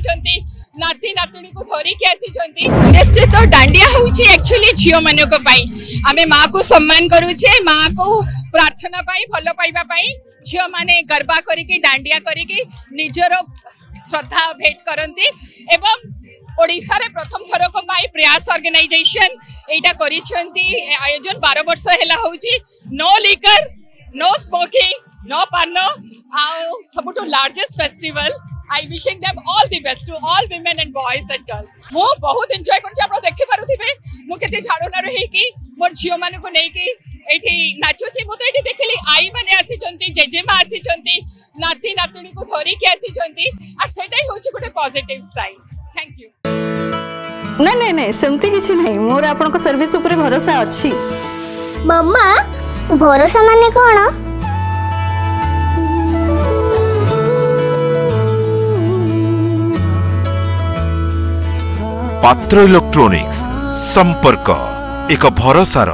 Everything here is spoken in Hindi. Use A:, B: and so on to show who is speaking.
A: आसी नाती नातुणी को धरिकी आसी निश्चित डांडिया हूँ एक्चुअली झील मान आम माँ को सम्मान करुचे माँ को प्रार्थना भल पाइबा झील मैंने गरबा करके डांडिया करके निजर श्रद्धा भेट करती एवं ओडिशा रे प्रथम थर को प्रयास ऑर्गेनाइजेशन एटा करिसेंती आयोजन 12 वर्ष हेला होची no liquor no smoking no paan आउ सबुटो largest festival I wishing them all the best to all women and boys and girls मो बहुत एंजॉय करछि आप देखि पारुथिबे मो केते झाड़ो ना रही कि मोर झियो मान को नै कि एठी नाचुछि मो तो एठी देखली आई माने आसी चंती जेजेमा आसी चंती नाती नातुणी को धरि के आसी चंती आ सेटाई होछि गोटे पॉजिटिव साइड थैंक यू
B: नहीं नहीं नहीं सेमती किछि नहीं मोर आपन को सर्विस ऊपर भरोसा अछि
C: मम्मा भरोसा माने कोन
D: पात्र इलेक्ट्रॉनिक्स संपर्क एक भरोसार।